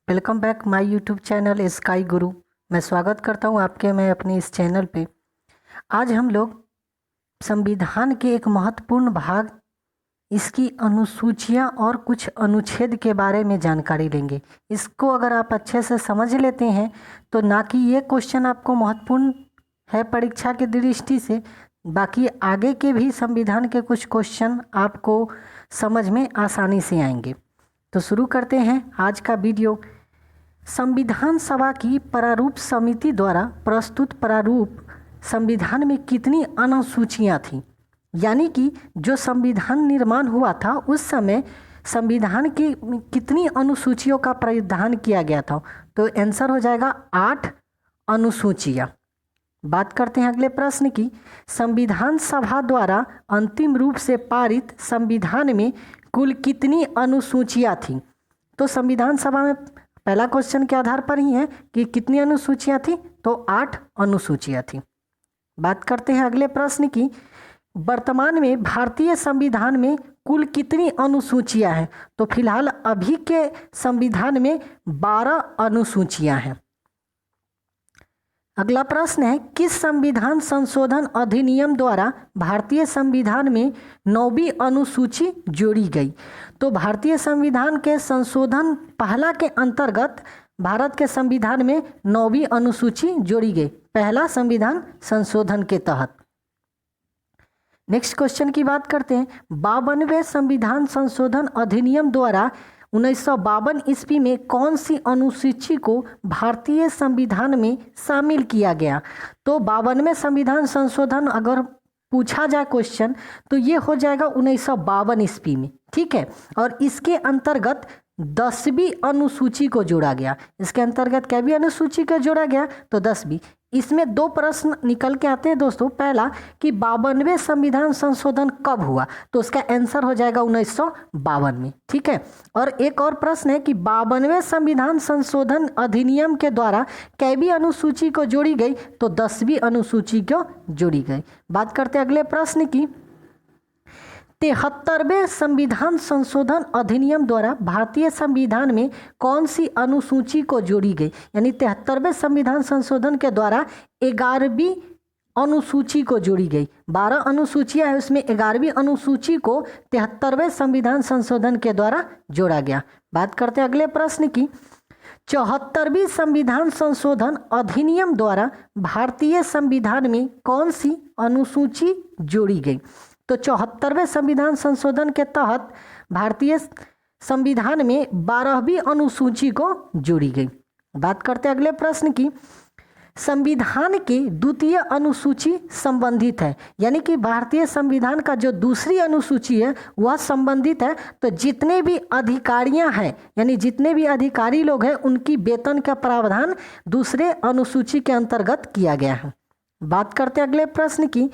Welcome back my YouTube channel sky गुरु। मैं स्वागत करता हूं मैं अपने इस चैनल पे। आज हम लोग संविधान के एक महत्वपूर्ण भाग, इसकी अनुसूचियां और कुछ अनुच्छेद के बारे में जानकारी लेंगे। इसको अगर आप अच्छे से समझ लेते हैं तो ना कि ये क्वेश्चन आपको महत्वपूर्ण है परीक्षा की दृष्टि से, बाकी आगे के भी संविधान के कुछ क्वेश्चन आपको समझ में आसानी से आएंगे। तो शुरू करते हैं आज का वीडियो। संविधान सभा की प्रारूप समिति द्वारा प्रस्तुत प्रारूप संविधान में कितनी अनुसूचियां थीं? यानी कि जो संविधान निर्माण हुआ था उस समय संविधान की कितनी अनुसूचियों का प्रावधान किया गया था? तो आंसर हो जाएगा 8 अनुसूचियां। बात करते हैं अगले प्रश्न की। संविधान सभा द्वारा अंतिम रूप से पारित संविधान में कुल कितनी अनुसूचियां थीं? तो संविधान सभा में पहला क्वेश्चन के आधार पर ही है कि कितनी अनुसूचियां थी, तो 8 अनुसूचियां थी। बात करते हैं अगले प्रश्न की। वर्तमान में भारतीय संविधान में कुल कितनी अनुसूचियां हैं? तो फिलहाल अभी के संविधान में 12 अनुसूचियां हैं। अगला प्रश्न है, किस संविधान संशोधन अधिनियम द्वारा भारतीय संविधान में 9वीं अनुसूची जोड़ी गई? तो भारतीय संविधान के संशोधन पहला के अंतर्गत भारत के संविधान में 9वीं अनुसूची जोड़ी गई, पहला संविधान संशोधन के तहत। नेक्स्ट क्वेश्चन की बात करते हैं। 52वें संविधान संशोधन अधिनियम द्वारा 1952 ईस्वी में कौन सी अनुसूची को भारतीय संविधान में शामिल किया गया? तो 52वें संविधान संशोधन अगर पूछा जाए क्वेश्चन तो ये हो जाएगा 1952 ईस्वी में, ठीक है। और इसके अंतर्गत 10वीं अनुसूची को जोड़ा गया। इसके अंतर्गत कैवी अनुसूची को जोड़ा गया? तो 10वीं। इसमें 2 प्रश्न निकल के आते हैं दोस्तों। पहला कि 52वें संविधान संशोधन कब हुआ? तो उसका आंसर हो जाएगा 1952 में, ठीक है। और एक और प्रश्न है कि 52वें संविधान संशोधन अधिनियम के द्वारा कैवी अनुसूची को जोड़ी गई? तो 10वीं अनुसूची को जोड़ी गई। बात करते हैं अगले प्रश्न की। 73वें संविधान संशोधन अधिनियम द्वारा भारतीय संविधान में कौन सी अनुसूची को जोड़ी गई? यानी 73वें संविधान संशोधन के द्वारा 11वीं अनुसूची को जोड़ी गई। 12 अनुसूचियां हैं, उसमें 11वीं अनुसूची को 73वें संविधान संशोधन के द्वारा जोड़ा गया। बात करते हैं अगले प्रश्न की। 74वीं संविधान संशोधन अधिनियम द्वारा भारतीय संविधान में कौन सी अनुसूची जोड़ी गई? तो 74वें संविधान संशोधन के तहत भारतीय संविधान में 12वीं अनुसूची को जोड़ी गई। बात करते हैं अगले प्रश्न की। संविधान की द्वितीय अनुसूची संबंधित है, यानी कि भारतीय संविधान का जो दूसरी अनुसूची है वह संबंधित है। तो जितने भी अधिकारियां हैं, यानी जितने भी अधिकारी लोग हैं, उनकी वेतन का प्रावधान दूसरे अनुसूची के अंतर्गत किया गया है। बात करते हैं अगले प्रश्न की।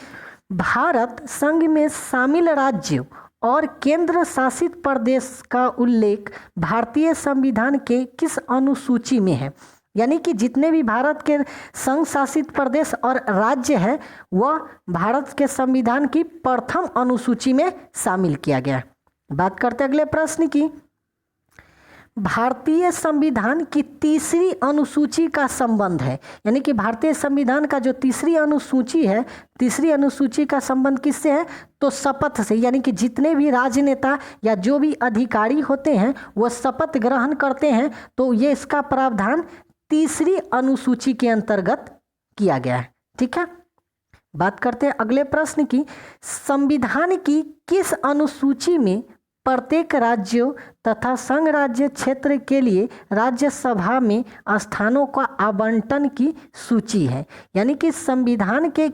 भारत संघ में शामिल राज्यों और केंद्र शासित प्रदेश का उल्लेख भारतीय संविधान के किस अनुसूची में है? यानी कि जितने भी भारत के संघ शासित प्रदेश और राज्य है वह भारत के संविधान की प्रथम अनुसूची में शामिल किया गया है। बात करते अगले प्रश्न की। भारतीय संविधान की तीसरी अनुसूची का संबंध है, यानी कि भारतीय संविधान का जो तीसरी अनुसूची है, तीसरी अनुसूची का संबंध किससे है? तो शपथ से। यानी कि जितने भी राजनेता या जो भी अधिकारी होते हैं वह शपथ ग्रहण करते हैं, तो ये इसका प्रावधान तीसरी अनुसूची के अंतर्गत किया गया है, ठीक है। बात करते हैं अगले प्रश्न की। संविधान की किस अनुसूची में प्रत्येक राज्यों तथा संघ राज्य क्षेत्र के लिए राज्यसभा में स्थानों का आवंटन की सूची है? यानी कि संविधान के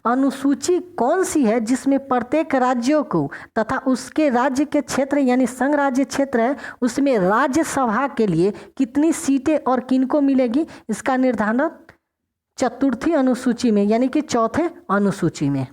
अनुसूची कौन सी है जिसमें प्रत्येक राज्यों को तथा उसके राज्य के क्षेत्र यानी संघ राज्य क्षेत्र है उसमें राज्यसभा के लिए कितनी सीटें और किनको मिलेगी, इसका निर्धारण चतुर्थी अनुसूची में यानी कि चौथे अनुसूची में।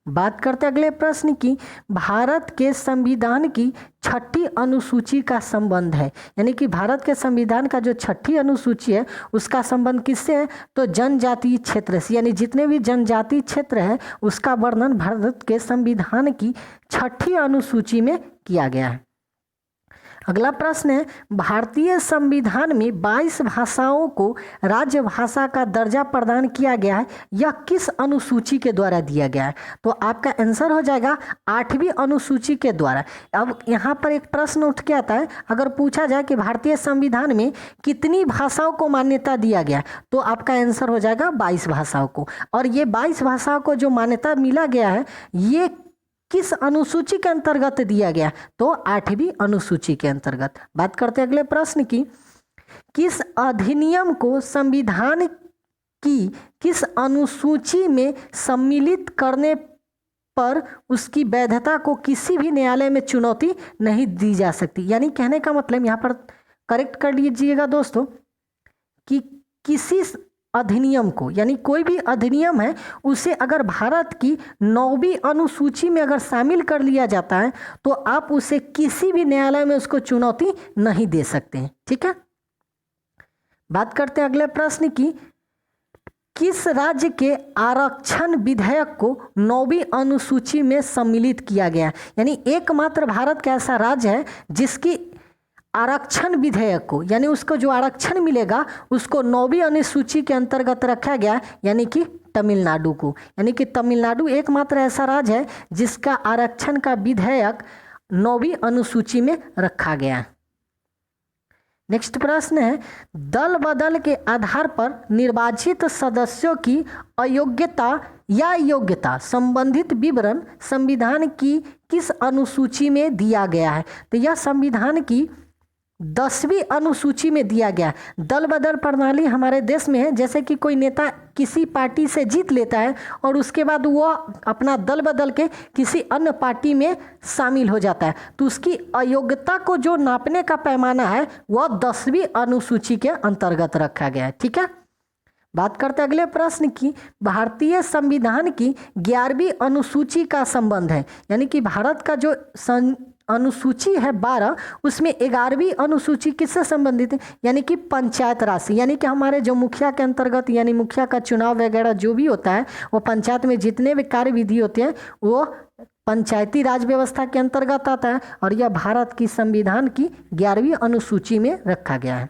बात करते अगले प्रश्न की। भारत के संविधान की 6ठी अनुसूची का संबंध है, यानी कि भारत के संविधान का जो 6ठी अनुसूची है उसका संबंध किससे है? तो जनजातीय क्षेत्र से, यानी जितने भी जनजातीय क्षेत्र है उसका वर्णन भारत के संविधान की 6ठी अनुसूची में किया गया है। अगला प्रश्न है, भारतीय संविधान में 22 भाषाओं को राज्य भाषा का दर्जा प्रदान किया गया है, यह किस अनुसूची के द्वारा दिया गया है? तो आपका आंसर हो जाएगा 8वीं अनुसूची के द्वारा। अब यहाँ पर एक प्रश्न उठ के आता है, अगर पूछा जाए कि भारतीय संविधान में कितनी भाषाओं को मान्यता दिया गया, तो आपका आंसर हो जाएगा 22 भाषाओं को। और ये 22 भाषाओं को जो मान्यता मिला गया है, ये किस अनुसूची के अंतर्गत दिया गया? तो 8वीं अनुसूची के अंतर्गत। बात करते हैं अगले प्रश्न की, किस अधिनियम को संविधान की किस अनुसूची में सम्मिलित करने पर उसकी वैधता को किसी भी न्यायालय में चुनौती नहीं दी जा सकती? यानी कहने का मतलब, यहाँ पर करेक्ट कर लीजिएगा दोस्तों, कि किसी अधिनियम को, यानी कोई भी अधिनियम है, उसे अगर भारत की 9वीं अनुसूची में अगर शामिल कर लिया जाता है तो आप उसे किसी भी न्यायालय में उसको चुनौती नहीं दे सकते हैं। ठीक है, बात करते हैं अगले प्रश्न की, किस राज्य के आरक्षण विधेयक को 9वीं अनुसूची में सम्मिलित किया गया? यानी एकमात्र भारत का ऐसा राज्य है जिसकी आरक्षण विधेयक को, यानी उसको जो आरक्षण मिलेगा उसको 9वीं अनुसूची के अंतर्गत रखा गया, यानी कि तमिलनाडु को। यानी कि तमिलनाडु एकमात्र ऐसा राज्य है जिसका आरक्षण का विधेयक 9वीं अनुसूची में रखा गया। नेक्स्ट प्रश्न है, दल बदल के आधार पर निर्वाचित सदस्यों की अयोग्यता या योग्यता संबंधित विवरण संविधान की किस अनुसूची में दिया गया है? तो यह संविधान की 10वीं अनुसूची में दिया गया। दल बदल प्रणाली हमारे देश में है, जैसे कि कोई नेता किसी पार्टी से जीत लेता है और उसके बाद वो अपना दल बदल के किसी अन्य पार्टी में शामिल हो जाता है, तो उसकी अयोग्यता को जो नापने का पैमाना है वह 10वीं अनुसूची के अंतर्गत रखा गया है। ठीक है, बात करते हैं अगले प्रश्न की, भारतीय संविधान की 11वीं अनुसूची का संबंध है। यानी कि भारत का जो अनुसूची है 12, उसमें 11वीं अनुसूची किससे संबंधित है? यानी कि पंचायत राज से। यानी कि हमारे जो मुखिया के अंतर्गत, यानी मुखिया का चुनाव वगैरह जो भी होता है, वो पंचायत में जितने भी कार्य विधि होते हैं वो पंचायती राज व्यवस्था के अंतर्गत आता है, और यह भारत की संविधान की 11वीं अनुसूची में रखा गया है।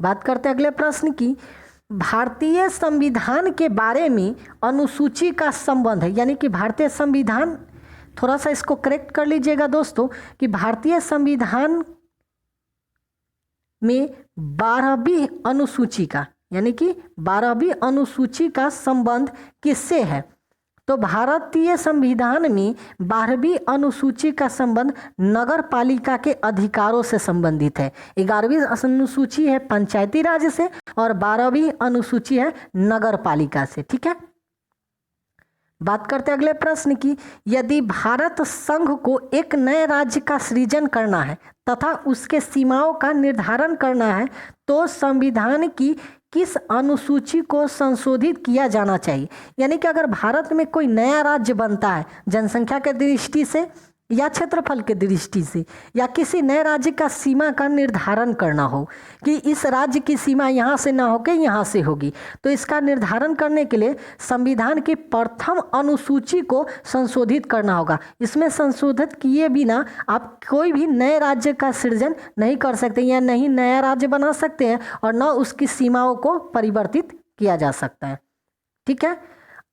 बात करते हैं अगले प्रश्न की, भारतीय संविधान के बारे में अनुसूची का संबंध है। यानी कि भारतीय संविधान, थोड़ा सा इसको करेक्ट कर लीजिएगा दोस्तों, कि भारतीय संविधान में 12वीं अनुसूची का, यानी कि 12वीं अनुसूची का संबंध किससे है? तो भारतीय संविधान में 12वीं अनुसूची का संबंध नगर पालिका के अधिकारों से संबंधित है। 11वीं अनुसूची है पंचायती राज से और 12वीं अनुसूची है नगर पालिका से। ठीक है, बात करते हैं अगले प्रश्न की, यदि भारत संघ को एक नए राज्य का सृजन करना है तथा उसके सीमाओं का निर्धारण करना है तो संविधान की किस अनुसूची को संशोधित किया जाना चाहिए? यानी कि अगर भारत में कोई नया राज्य बनता है जनसंख्या के दृष्टि से या क्षेत्रफल के दृष्टि से, या किसी नए राज्य का सीमा का निर्धारण करना हो कि इस राज्य की सीमा यहाँ से ना होकर यहाँ से होगी, तो इसका निर्धारण करने के लिए संविधान की प्रथम अनुसूची को संशोधित करना होगा। इसमें संशोधित किए बिना आप कोई भी नए राज्य का सृजन नहीं कर सकते, या नहीं नया राज्य बना सकते हैं, और न उसकी सीमाओं को परिवर्तित किया जा सकता है। ठीक है,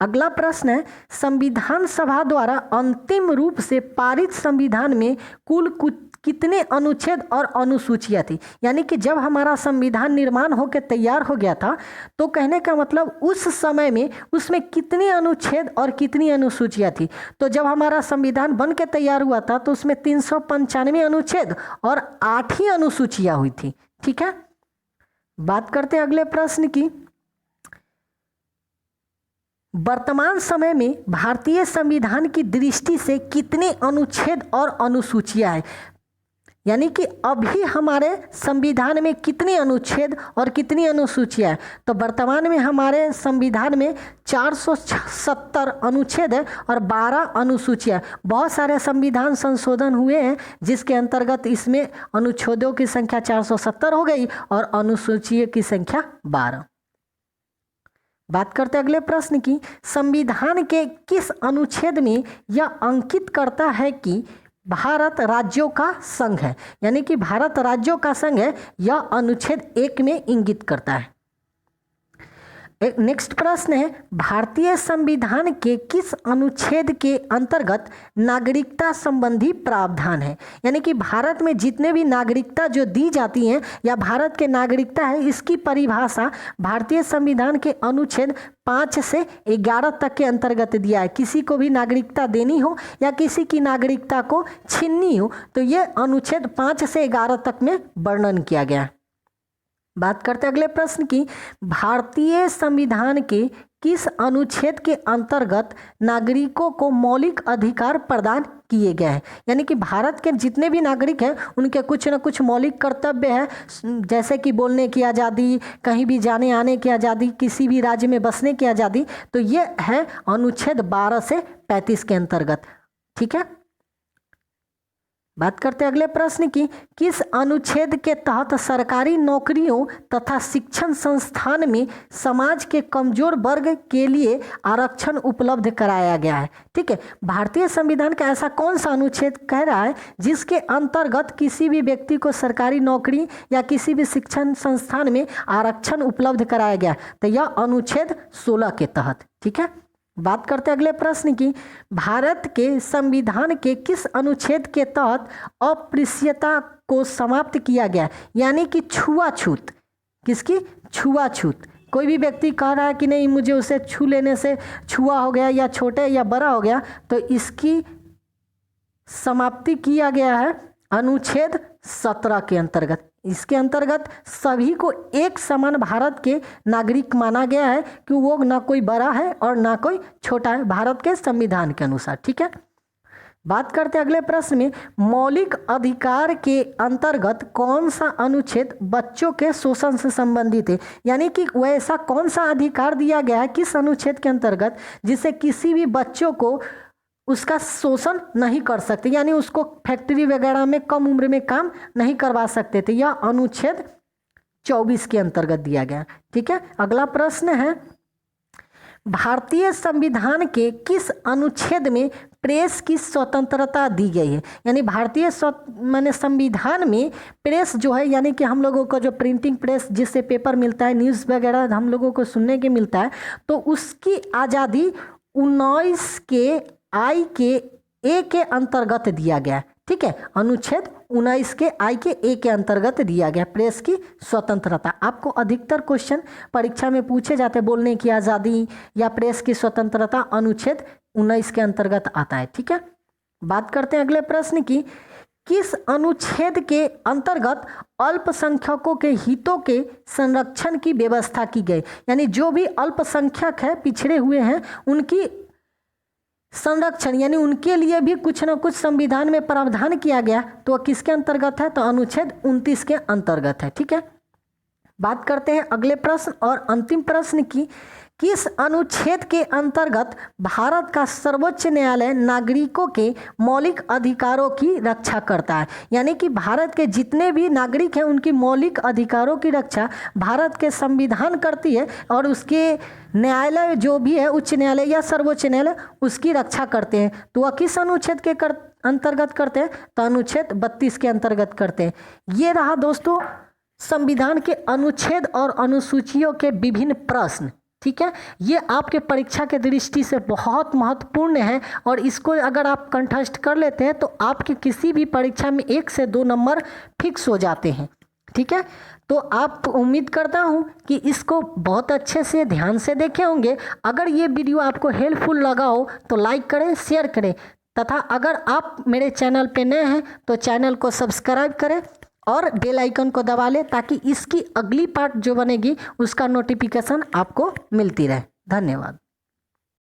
अगला प्रश्न है, संविधान सभा द्वारा अंतिम रूप से पारित संविधान में कुल कितने अनुच्छेद और अनुसूचियां थी? यानी कि जब हमारा संविधान निर्माण होकर तैयार हो गया था, तो कहने का मतलब उस समय में उसमें कितने अनुच्छेद और कितनी अनुसूचियां थी? तो जब हमारा संविधान बन के तैयार हुआ था तो उसमें 395 अनुच्छेद और 8 ही अनुसूचियां हुई थी। ठीक है, बात करते हैं अगले प्रश्न की, वर्तमान समय में भारतीय संविधान की दृष्टि से कितने अनुच्छेद और अनुसूचियां हैं? यानी कि अभी हमारे संविधान में कितने अनुच्छेद और कितनी अनुसूचियां हैं? तो वर्तमान में हमारे संविधान में 470 अनुच्छेद है और 12 अनुसूचियां। बहुत सारे संविधान संशोधन हुए हैं जिसके अंतर्गत इसमें अनुच्छेदों की संख्या 470 हो गई और अनुसूचियों की संख्या 12। बात करते हैं अगले प्रश्न की, संविधान के किस अनुच्छेद में यह अंकित करता है कि भारत राज्यों का संघ है, यानी कि भारत राज्यों का संघ है, यह अनुच्छेद 1 में इंगित करता है। एक नेक्स्ट प्रश्न है, भारतीय संविधान के किस अनुच्छेद के अंतर्गत नागरिकता संबंधी प्रावधान है? यानी कि भारत में जितने भी नागरिकता जो दी जाती हैं या भारत के नागरिकता है, इसकी परिभाषा भारतीय संविधान के अनुच्छेद 5 से 11 तक के अंतर्गत दिया है। किसी को भी नागरिकता देनी हो या किसी की नागरिकता को छीननी हो तो ये अनुच्छेद 5 से 11 तक में वर्णन किया गया है। बात करते हैं अगले प्रश्न की, भारतीय संविधान के किस अनुच्छेद के अंतर्गत नागरिकों को मौलिक अधिकार प्रदान किए गए हैं? यानी कि भारत के जितने भी नागरिक हैं उनके कुछ न कुछ मौलिक कर्तव्य है, जैसे कि बोलने की आज़ादी, कहीं भी जाने आने की आज़ादी, किसी भी राज्य में बसने की आज़ादी। तो ये है अनुच्छेद 12 से 35 के अंतर्गत। ठीक है, बात करते हैं अगले प्रश्न की, किस अनुच्छेद के तहत सरकारी नौकरियों तथा शिक्षण संस्थान में समाज के कमजोर वर्ग के लिए आरक्षण उपलब्ध कराया गया है? ठीक है, भारतीय संविधान का ऐसा कौन सा अनुच्छेद कह रहा है जिसके अंतर्गत किसी भी व्यक्ति को सरकारी नौकरी या किसी भी शिक्षण संस्थान में आरक्षण उपलब्ध कराया गया? तो यह अनुच्छेद 16 के तहत। ठीक है, बात करते हैं अगले प्रश्न की, भारत के संविधान के किस अनुच्छेद के तहत अस्पृश्यता को समाप्त किया गया? यानी कि छुआछूत, किसकी? छुआछूत। कोई भी व्यक्ति कह रहा है कि नहीं मुझे उसे छू लेने से छुआ हो गया या छोटे या बड़ा हो गया, तो इसकी समाप्ति किया गया है अनुच्छेद 17 के अंतर्गत। इसके अंतर्गत सभी को एक समान भारत के नागरिक माना गया है कि वो ना कोई बड़ा है और ना कोई छोटा है, भारत के संविधान के अनुसार। ठीक है, बात करते हैं अगले प्रश्न में, मौलिक अधिकार के अंतर्गत कौन सा अनुच्छेद बच्चों के शोषण से संबंधित है? यानी कि वैसा कौन सा अधिकार दिया गया है किस अनुच्छेद के अंतर्गत जिससे किसी भी बच्चों को उसका शोषण नहीं कर सकते, यानी उसको फैक्ट्री वगैरह में कम उम्र में काम नहीं करवा सकते थे? यह अनुच्छेद 24 के अंतर्गत दिया गया। ठीक है, अगला प्रश्न है, भारतीय संविधान के किस अनुच्छेद में प्रेस की स्वतंत्रता दी गई है? यानी भारतीय माने संविधान में प्रेस जो है, यानी कि हम लोगों को जो प्रिंटिंग प्रेस जिससे पेपर मिलता है, न्यूज़ वगैरह हम लोगों को सुनने के मिलता है, तो उसकी आज़ादी 19 के आई के ए के अंतर्गत दिया गया। ठीक है, अनुच्छेद 19 के आई के ए के अंतर्गत दिया गया प्रेस की स्वतंत्रता। आपको अधिकतर क्वेश्चन परीक्षा में पूछे जाते, बोलने की आज़ादी या प्रेस की स्वतंत्रता अनुच्छेद 19 के अंतर्गत आता है। ठीक है, बात करते हैं अगले प्रश्न की, किस अनुच्छेद के अंतर्गत अल्पसंख्यकों के हितों के संरक्षण की व्यवस्था की गई? यानी जो भी अल्पसंख्यक है, पिछड़े हुए हैं, उनकी संरक्षण यानी उनके लिए भी कुछ ना कुछ संविधान में प्रावधान किया गया, तो वह किसके अंतर्गत है? तो अनुच्छेद 29 के अंतर्गत है। ठीक है, बात करते हैं अगले प्रश्न और अंतिम प्रश्न की, किस अनुच्छेद के अंतर्गत भारत का सर्वोच्च न्यायालय नागरिकों के मौलिक अधिकारों की रक्षा करता है? यानी कि भारत के जितने भी नागरिक हैं उनकी मौलिक अधिकारों की रक्षा भारत के संविधान करती है और उसके न्यायालय जो भी है, उच्च न्यायालय या सर्वोच्च न्यायालय, उसकी रक्षा करते हैं। तो वह किस अनुच्छेद के अंतर्गत करते हैं? तो अनुच्छेद 32 के अंतर्गत करते हैं। ये रहा दोस्तों संविधान के अनुच्छेद और अनुसूचियों के विभिन्न प्रश्न। ठीक है, ये आपके परीक्षा के दृष्टि से बहुत महत्वपूर्ण है और इसको अगर आप कंठस्थ कर लेते हैं तो आपके किसी भी परीक्षा में 1 से 2 नंबर फिक्स हो जाते हैं। ठीक है, तो आप उम्मीद करता हूँ कि इसको बहुत अच्छे से ध्यान से देखे होंगे। अगर ये वीडियो आपको हेल्पफुल लगा हो तो लाइक करें, शेयर करें, तथा अगर आप मेरे चैनल पे नए हैं तो चैनल को सब्सक्राइब करें और बेल आइकन को दबा लें ताकि इसकी अगली पार्ट जो बनेगी उसका नोटिफिकेशन आपको मिलती रहे। धन्यवाद।